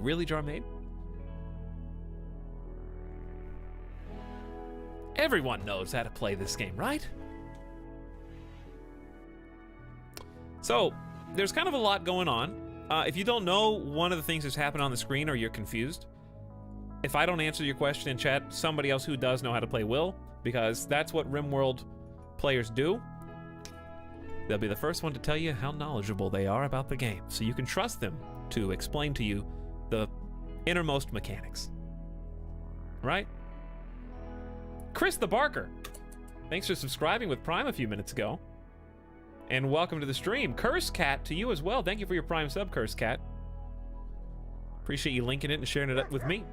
Really, Jarmaid? Everyone knows how to play this game, right? So, there's kind of a lot going on. If you don't know one of the things that's happened on the screen or you're confused, if I don't answer your question in chat, somebody else who does know how to play will, because that's what RimWorld players do. They'll be the first one to tell you how knowledgeable they are about the game, so you can trust them to explain to you the innermost mechanics. Right? Chris the Barker, thanks for subscribing with Prime a few minutes ago. And welcome to the stream. Curse Cat to you as well. Thank you for your Prime sub, Curse Cat. Appreciate you linking it and sharing it up with me.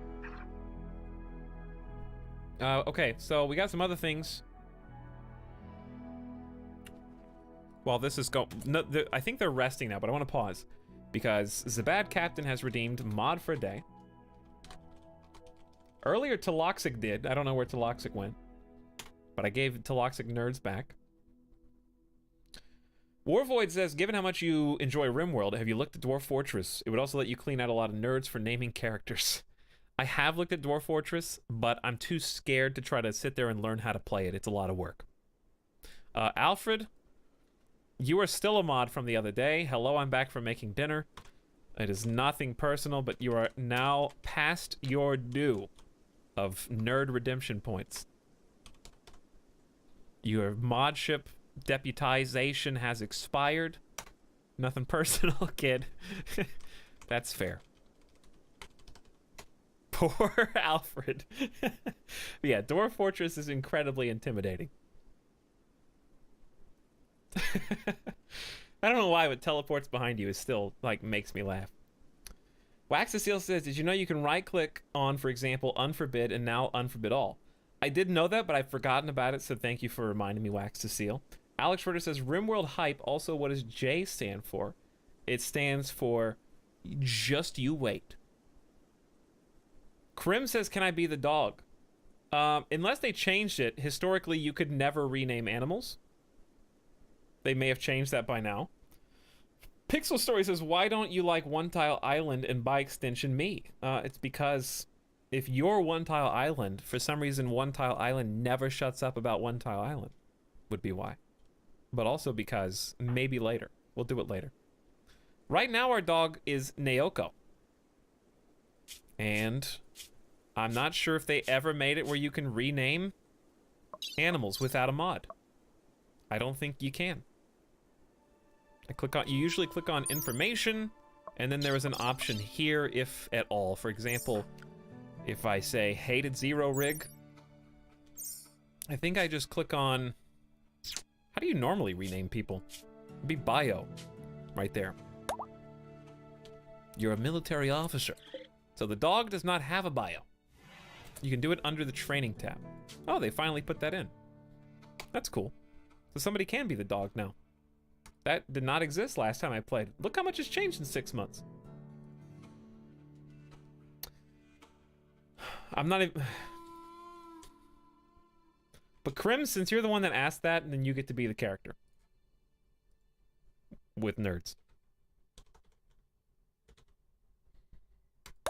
Okay, so we got some other things. While this is going... No, I think they're resting now, but I want to pause. Because Zabad Captain has redeemed mod for a day. Earlier, Etalyx did. I don't know where Etalyx went. But I gave Etalyx nerds back. Warvoid says, given how much you enjoy RimWorld, have you looked at Dwarf Fortress? It would also let you clean out a lot of nerds for naming characters. I have looked at Dwarf Fortress, but I'm too scared to try to sit there and learn how to play it. It's a lot of work. Alfred, you are still a mod from the other day. Hello, I'm back from making dinner. It is nothing personal, but you are now past your due of nerd redemption points. Your modship deputization has expired. Nothing personal, kid. That's fair. Poor Alfred. Yeah, Dwarf Fortress is incredibly intimidating. I don't know why, but teleports behind you is still, like, makes me laugh. Waxaceel says, did you know you can right-click on, for example, unforbid and now unforbid all? I did know that, but I've forgotten about it, so thank you for reminding me, Waxaceel. Alex Schroeder says, RimWorld Hype, also what does J stand for? It stands for just you wait. Krim says, can I be the dog? Unless they changed it, historically you could never rename animals. They may have changed that by now. Pixel Story says, why don't you like One Tile Island and by extension me? It's because if you're One Tile Island, for some reason One Tile Island never shuts up about One Tile Island. Would be why. But also because maybe later. We'll do it later. Right now our dog is Naoko. And I'm not sure if they ever made it where you can rename animals without a mod. I don't think you can. You usually click on information, and then there is an option here, if at all. For example, if I say hated zero rig, I think I just click on, how do you normally rename people? It'd be bio, right there. You're a military officer. So the dog does not have a bio. You can do it under the training tab. Oh, they finally put that in. That's cool. So somebody can be the dog now. That did not exist last time I played. Look how much has changed in 6 months. I'm not even... But Krim, since you're the one that asked that, then you get to be the character. With nerds.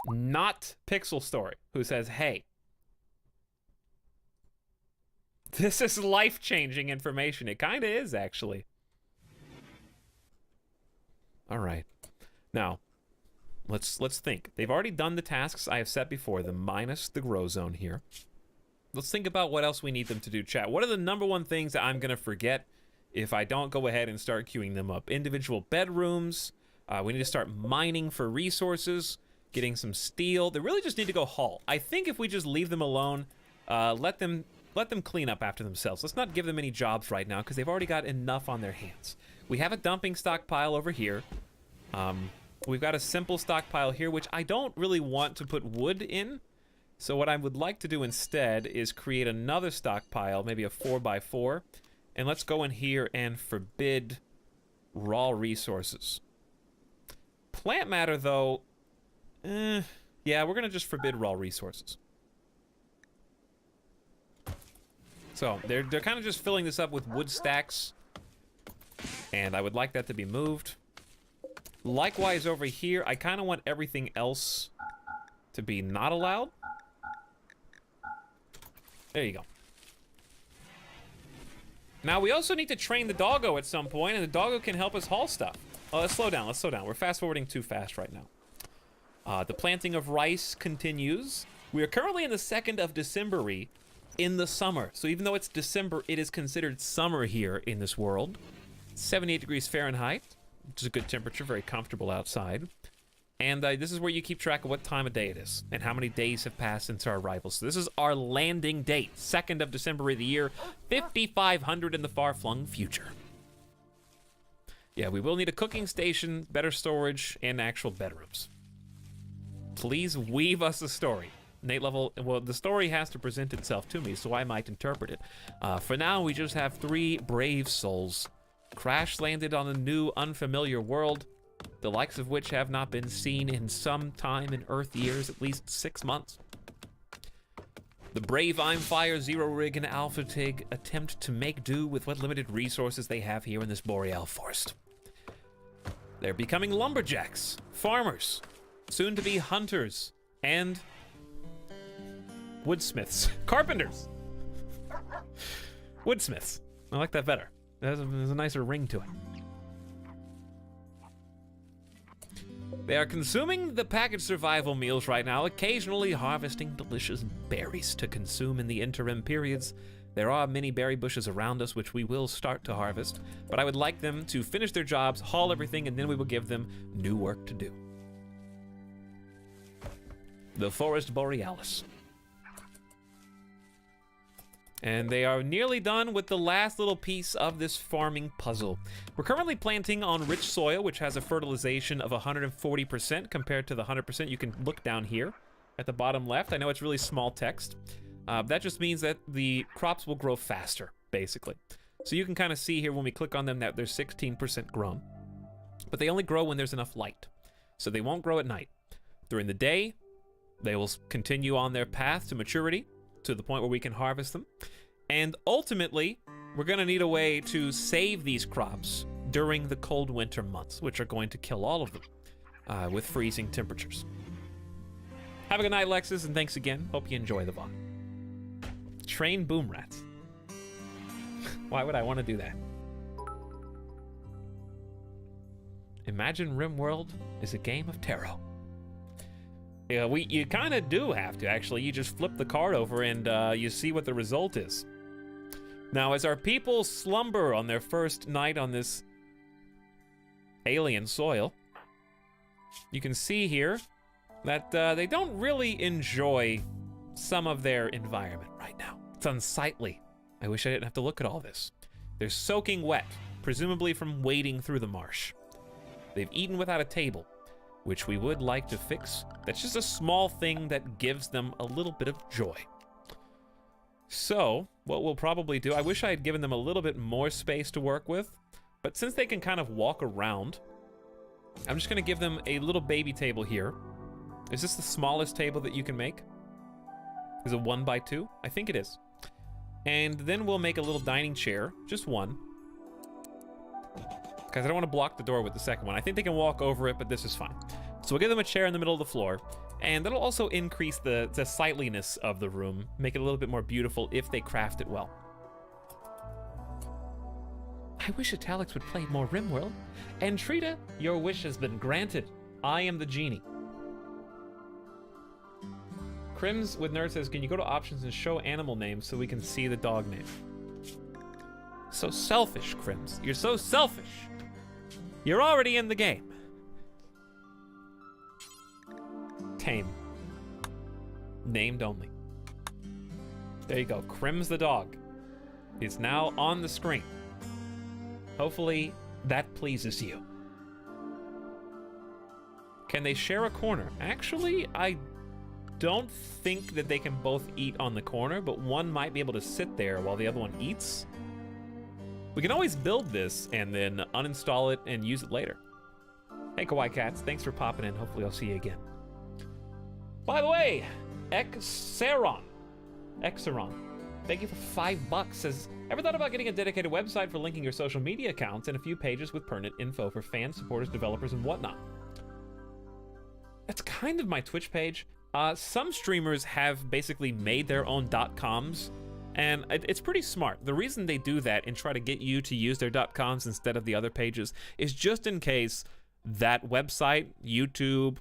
Not Pixel Story, who says, hey. This is life-changing information. It kind of is, actually. All right. Now, let's think. They've already done the tasks I have set before them, minus the grow zone here. Let's think about what else we need them to do, chat. What are the #1 things that I'm going to forget if I don't go ahead and start queuing them up? Individual bedrooms. We need to start mining for resources, getting some steel. They really just need to go haul. I think if we just leave them alone, let them clean up after themselves. Let's not give them any jobs right now because they've already got enough on their hands. We have a dumping stockpile over here. We've got a simple stockpile here, which I don't really want to put wood in. So what I would like to do instead is create another stockpile, maybe a 4x4. And let's go in here and forbid raw resources. Plant matter, though, yeah, we're going to just forbid raw resources. So they're kind of just filling this up with wood stacks. And I would like that to be moved. Likewise over here, I kind of want everything else to be not allowed. There you go. Now, we also need to train the doggo at some point, and the doggo can help us haul stuff. Oh, let's slow down, let's slow down. We're fast-forwarding too fast right now. The planting of rice continues. We are currently in the 2nd of December in the summer. So even though it's December, it is considered summer here in this world. 78 degrees Fahrenheit, which is a good temperature, very comfortable outside. And this is where you keep track of what time of day it is and how many days have passed since our arrival. So this is our landing date, 2nd of December of the year, 5500 in the far-flung future. Yeah, we will need a cooking station, better storage, and actual bedrooms. Please weave us a story. Nate level, well, the story has to present itself to me, so I might interpret it. For now, we just have 3 brave souls. Crash landed on a new, unfamiliar world, the likes of which have not been seen in some time in Earth years, at least 6 months. The brave Imfire, Zero Rig, and Alpha Tig attempt to make do with what limited resources they have here in this boreal forest. They're becoming lumberjacks, farmers, soon to be hunters, and woodsmiths. Carpenters! Woodsmiths. I like that better. There's a nicer ring to it. They are consuming the packaged survival meals right now, occasionally harvesting delicious berries to consume in the interim periods. There are many berry bushes around us, which we will start to harvest, but I would like them to finish their jobs, haul everything, and then we will give them new work to do. The Forest Borealis. And they are nearly done with the last little piece of this farming puzzle. We're currently planting on rich soil, which has a fertilization of 140% compared to the 100% you can look down here at the bottom left. I know it's really small text. That just means that the crops will grow faster, basically. So you can kind of see here when we click on them that they're 16% grown. But they only grow when there's enough light. So they won't grow at night. During the day, they will continue on their path to maturity, to the point where we can harvest them. And ultimately, we're going to need a way to save these crops during the cold winter months, which are going to kill all of them with freezing temperatures. Have a good night, Lexus, and thanks again. Hope you enjoy the VOD. Train boom rats. Why would I want to do that? Imagine RimWorld is a game of tarot. Yeah, you kind of do have to, actually. You just flip the card over and you see what the result is. Now, as our people slumber on their first night on this alien soil, you can see here that they don't really enjoy some of their environment right now. It's unsightly. I wish I didn't have to look at all this. They're soaking wet, presumably from wading through the marsh. They've eaten without a table, which we would like to fix. That's just a small thing that gives them a little bit of joy. So, what we'll probably do, I wish I had given them a little bit more space to work with, but since they can kind of walk around, I'm just gonna give them a little baby table here. Is this the smallest table that you can make? Is it 1 by 2? I think it is. And then we'll make a little dining chair, just one. Because I don't want to block the door with the second one. I think they can walk over it, but this is fine. So we'll give them a chair in the middle of the floor, and that'll also increase the sightliness of the room, make it a little bit more beautiful if they craft it well. I wish Etalyx would play more RimWorld. And Trita, your wish has been granted. I am the genie. Crims with Nerd says, can you go to options and show animal names so we can see the dog name? So selfish, Crims. You're so selfish. You're already in the game. Tame. Named only. There you go. Crims the dog is now on the screen. Hopefully that pleases you. Can they share a corner? Actually, I don't think that they can both eat on the corner, but one might be able to sit there while the other one eats. We can always build this and then uninstall it and use it later. Hey, Kawaii Cats, thanks for popping in. Hopefully I'll see you again. By the way, Exeron, thank you for $5. Says, ever thought about getting a dedicated website for linking your social media accounts and a few pages with pertinent info for fans, supporters, developers, and whatnot? That's kind of my Twitch page. Some streamers have basically made their own .coms, and it's pretty smart. The reason they do that and try to get you to use their .coms instead of the other pages is just in case that website, YouTube,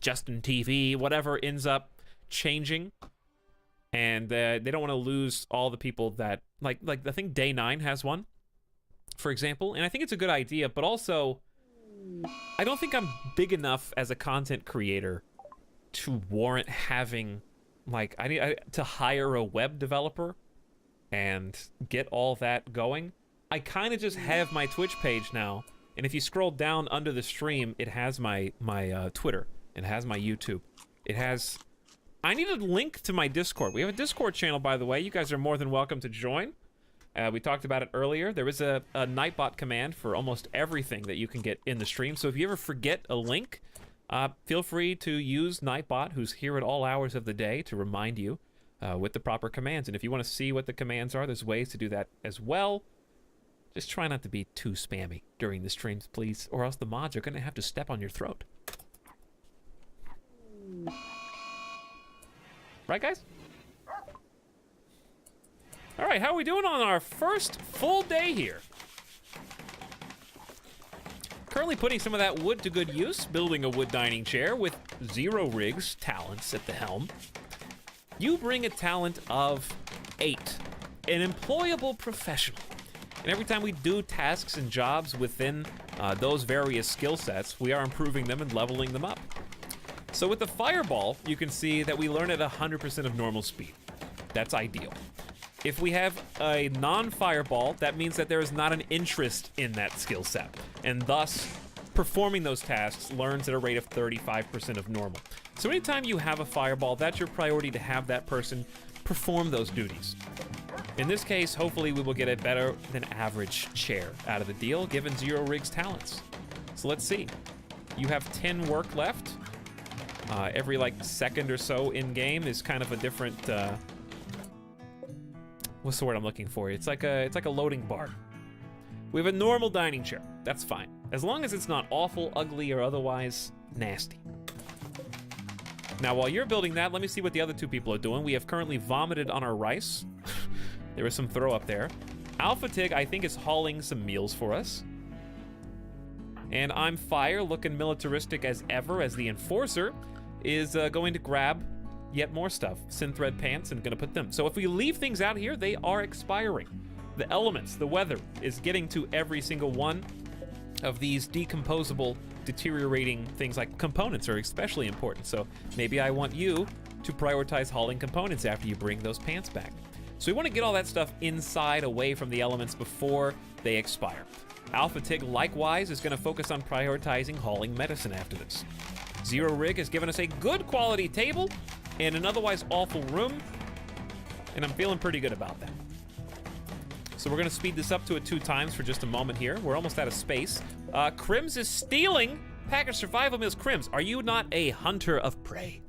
Justin TV, whatever ends up changing, and they don't want to lose all the people that, like I think Day 9 has one, for example, and I think it's a good idea, but also I don't think I'm big enough as a content creator to warrant having, like, I need to hire a web developer and get all that going. I kind of just have my Twitch page now, and if you scroll down under the stream, it has my Twitter, it has my YouTube, it has... I need a link to my Discord. We have a Discord channel, by the way. You guys are more than welcome to join. We talked about it earlier. There is a Nightbot command for almost everything that you can get in the stream. So if you ever forget a link, feel free to use Nightbot, who's here at all hours of the day, to remind you with the proper commands. And if you want to see what the commands are, there's ways to do that as well. Just try not to be too spammy during the streams, please, or else the mods are going to have to step on your throat. Right, guys? All right, how are we doing on our first full day here? Currently putting some of that wood to good use, building a wood dining chair with Zero Rig's talents at the helm. You bring a talent of 8, an employable professional. And every time we do tasks and jobs within those various skill sets, we are improving them and leveling them up. So with the fireball, you can see that we learn at 100% of normal speed. That's ideal. If we have a non-fireball, that means that there is not an interest in that skill set, and thus performing those tasks learns at a rate of 35% of normal. So anytime you have a fireball, that's your priority to have that person perform those duties. In this case, hopefully we will get a better than average chair out of the deal, given Zero Rig's talents. So let's see. You have 10 work left. Every like second or so in game is kind of a different what's the word I'm looking for? It's like a loading bar. We have a normal dining chair. That's fine, as long as it's not awful, ugly, or otherwise nasty. Now, while you're building that, let me see what the other two people are doing. We have currently vomited on our rice. There was some throw up there. Alpha Tig, I think, is hauling some meals for us. And I'm Fire, looking militaristic as ever, as the enforcer, is going to grab yet more stuff. Synthread pants, and gonna put them. So if we leave things out here, they are expiring. The elements, the weather, is getting to every single one of these decomposable, deteriorating things. Like components are especially important. So maybe I want you to prioritize hauling components after you bring those pants back. So we want to get all that stuff inside, away from the elements before they expire. Alpha Tig, likewise, is going to focus on prioritizing hauling medicine after this. Zero Rig has given us a good quality table in an otherwise awful room, and I'm feeling pretty good about that. So we're going to speed this up to 2 times for just a moment here. We're almost out of space. Crims is stealing packaged survival meals. Crims, are you not a hunter of prey?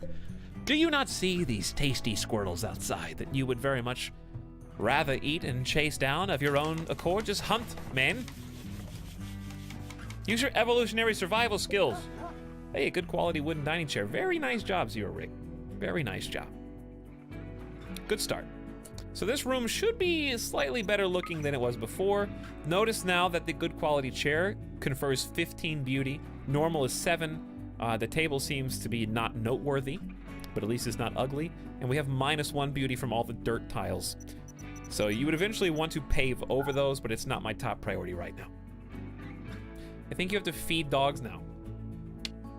Do you not see these tasty squirrels outside that you would very much rather eat and chase down of your own accord? Just hunt, man. Use your evolutionary survival skills. Hey, a good quality wooden dining chair. Very nice job, Zero Rig. Very nice job. Good start. So this room should be slightly better looking than it was before. Notice now that the good quality chair confers 15 beauty. Normal is 7. The table seems to be not noteworthy, but at least it's not ugly. And we have -1 beauty from all the dirt tiles. So you would eventually want to pave over those, but it's not my top priority right now. I think you have to feed dogs now.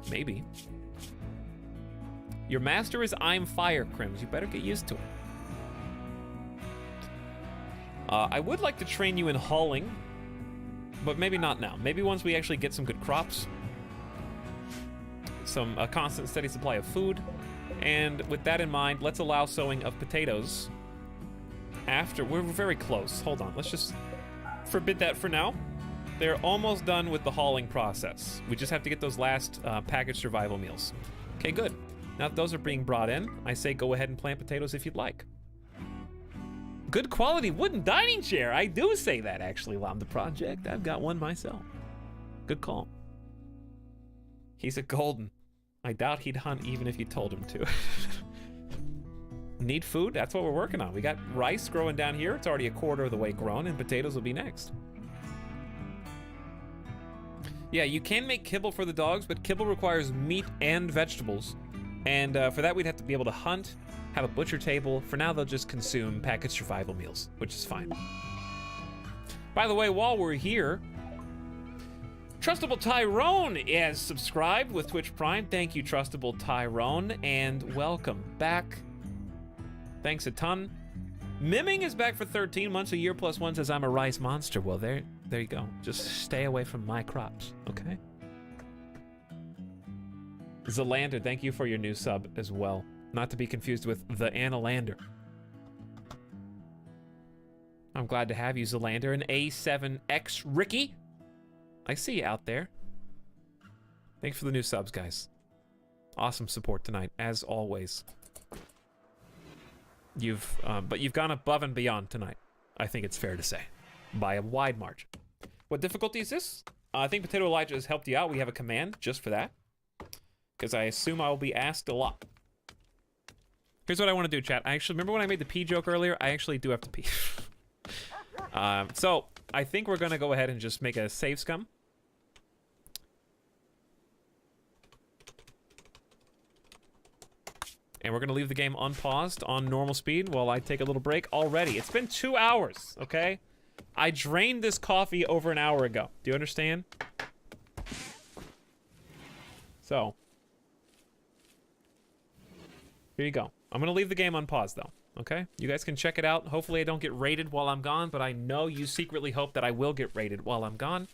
Maybe. Your master is I'm Fire, Crims. You better get used to it. I would like to train you in hauling, but maybe not now. Maybe once we actually get some good crops, a constant, steady supply of food, and with that in mind, let's allow sowing of potatoes after. We're very close. Hold on. Let's just forbid that for now. They're almost done with the hauling process. We just have to get those last packaged survival meals. Okay, good. Now that those are being brought in, I say go ahead and plant potatoes if you'd like. Good quality wooden dining chair. I do say that, actually, while I'm the project. I've got one myself. Good call. He's a golden. I doubt he'd hunt even if you told him to. Need food? That's what we're working on. We got rice growing down here. It's already a quarter of the way grown, and potatoes will be next. Yeah, you can make kibble for the dogs, but kibble requires meat and vegetables. And for that, we'd have to be able to hunt, have a butcher table. For now, they'll just consume packaged survival meals, which is fine. By the way, while we're here, Trustable Tyrone has subscribed with Twitch Prime. Thank you, Trustable Tyrone, and welcome back. Thanks a ton. Miming is back for 13 months, a year plus one, says I'm a rice monster. Well, there you go. Just stay away from my crops, okay? Zalander, thank you for your new sub as well. Not to be confused with the Annalander. I'm glad to have you, Zalander. And A7X Ricky, I see you out there. Thanks for the new subs, guys. Awesome support tonight, as always. But you've gone above and beyond tonight. I think it's fair to say, by a wide margin. What difficulty is this? I think Potato Elijah has helped you out. We have a command just for that, because I assume I will be asked a lot. Here's what I want to do, chat. I actually remember when I made the pee joke earlier. I actually do have to pee. So I think we're gonna go ahead and just make a save scum. And we're gonna leave the game unpaused on normal speed while I take a little break already. It's been 2 hours, okay? I drained this coffee over an hour ago. Do you understand? So, here you go. I'm gonna leave the game unpaused though, okay? You guys can check it out. Hopefully I don't get raided while I'm gone, but I know you secretly hope that I will get raided while I'm gone.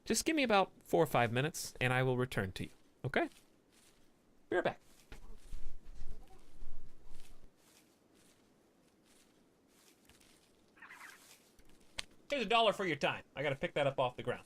Just give me about 4 or 5 minutes and I will return to you, okay? Be right back. Here's $1 for your time. I gotta pick that up off the ground.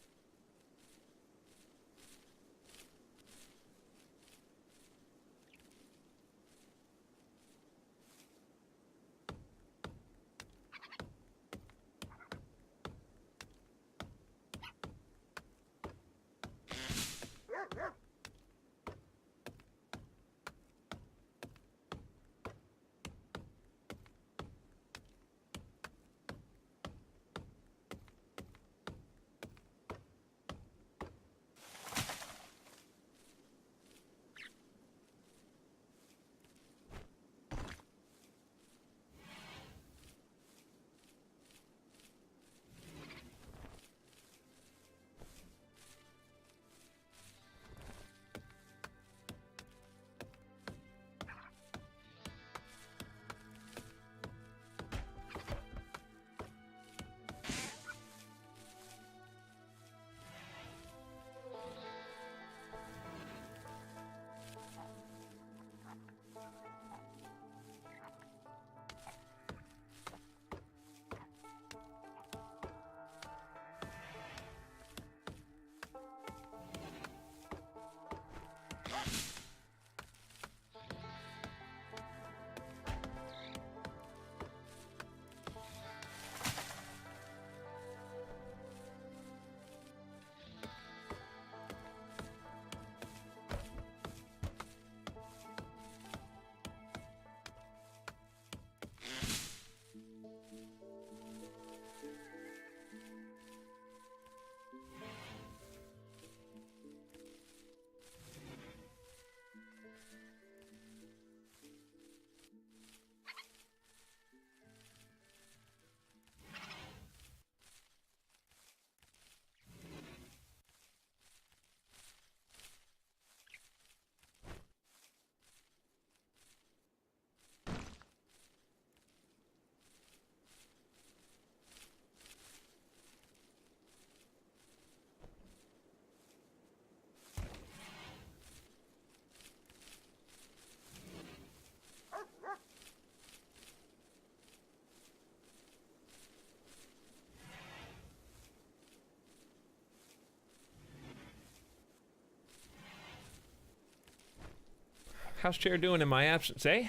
How's Chair doing in my absence, eh?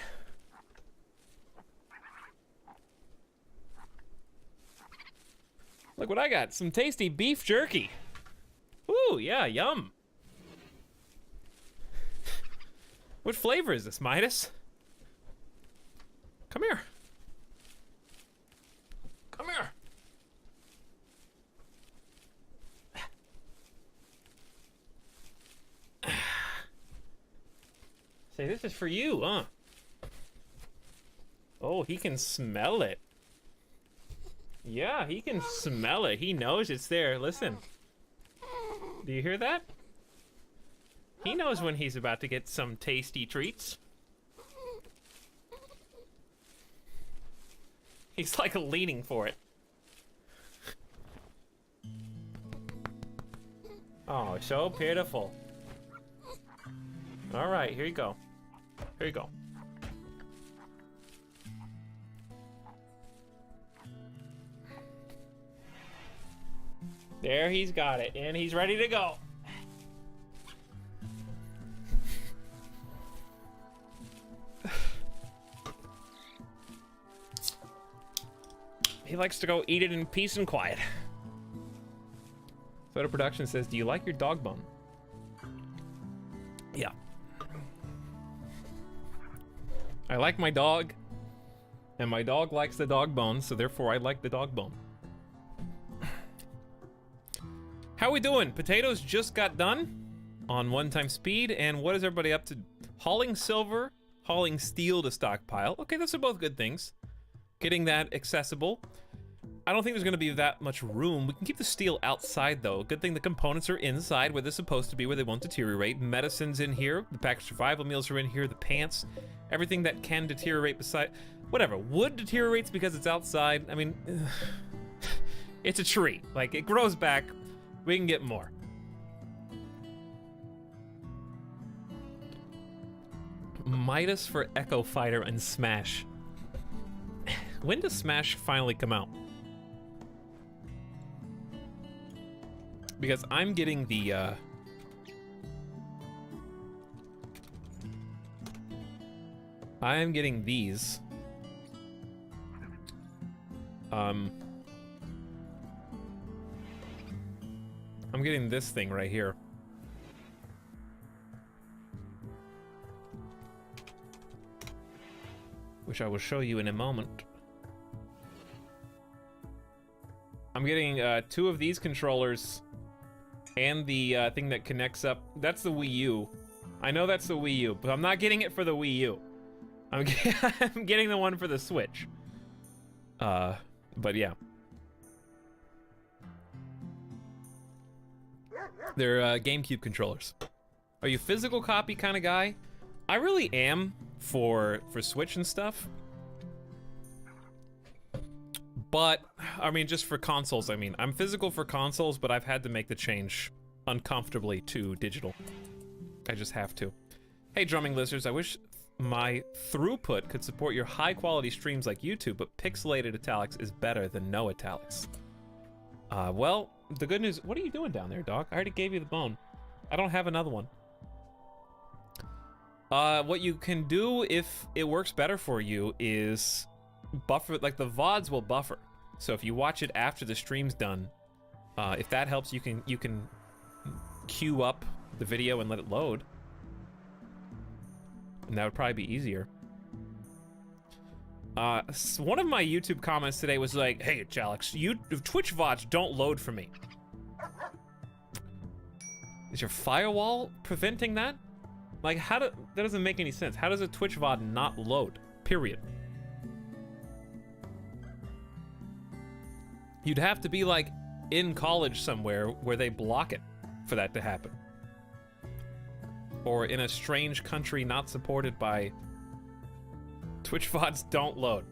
Look what I got, some tasty beef jerky. Ooh, yeah, yum. What flavor is this, Midas? Come here. Come here. Say, this is for you, huh? Oh, he can smell it. Yeah, he can smell it. He knows it's there. Listen. Do you hear that? He knows when he's about to get some tasty treats. He's like leaning for it. Oh, so pitiful. All right, here you go. Here you go. There, he's got it, and he's ready to go. He likes to go eat it in peace and quiet. Photo Production says, do you like your dog bone? Yeah. I like my dog, and my dog likes the dog bone, so therefore I like the dog bone. How we doing? Potatoes just got done on 1x speed, and what is everybody up to? Hauling silver, hauling steel to stockpile. Okay, those are both good things. Getting that accessible. I don't think there's gonna be that much room. We can keep the steel outside though. Good thing the components are inside where they're supposed to be, where they won't deteriorate. Medicine's in here, the packaged survival meals are in here, the pants, everything that can deteriorate beside, whatever. Wood deteriorates because it's outside. I mean, it's a tree. Like, it grows back. We can get more. Midas for Echo Fighter and Smash. When does Smash finally come out? Because I'm getting the I am getting these. I'm getting this thing right here. Which I will show you in a moment. I'm getting 2 of these controllers and the thing that connects up. That's the Wii U. I know that's the Wii U, but I'm not getting it for the Wii U. I'm getting the one for the Switch. But yeah. They're GameCube controllers. Are you a physical copy kind of guy? I really am for Switch and stuff. But, I mean, just for consoles, I mean. I'm physical for consoles, but I've had to make the change uncomfortably to digital. I just have to. Hey, Drumming Lizards, I wish my throughput could support your high-quality streams like YouTube, but pixelated Etalyx is better than no Etalyx. Well, the good news... What are you doing down there, dog? I already gave you the bone. I don't have another one. What you can do if it works better for you is... buffer, like the VODs will buffer. So if you watch it after the stream's done, if that helps, you can queue up the video and let it load. And that would probably be easier. One of my YouTube comments today was like, hey, Etalyx, Twitch VODs don't load for me. Is your firewall preventing that? Like, that doesn't make any sense. How does a Twitch VOD not load? Period. You'd have to be like in college somewhere where they block it for that to happen. Or in a strange country not supported by... Twitch VODs don't load.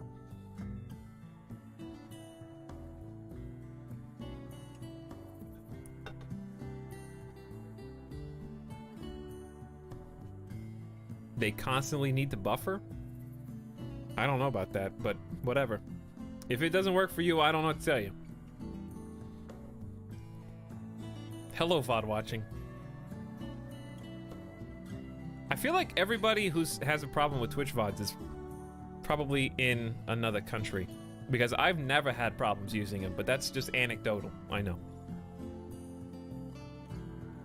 They constantly need to buffer? I don't know about that, but whatever. If it doesn't work for you, I don't know what to tell you. Hello, VOD watching. I feel like everybody who has a problem with Twitch VODs is probably in another country. Because I've never had problems using them, but that's just anecdotal, I know.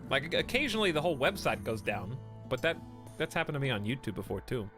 Like, occasionally the whole website goes down, but that That's happened to me on YouTube before too.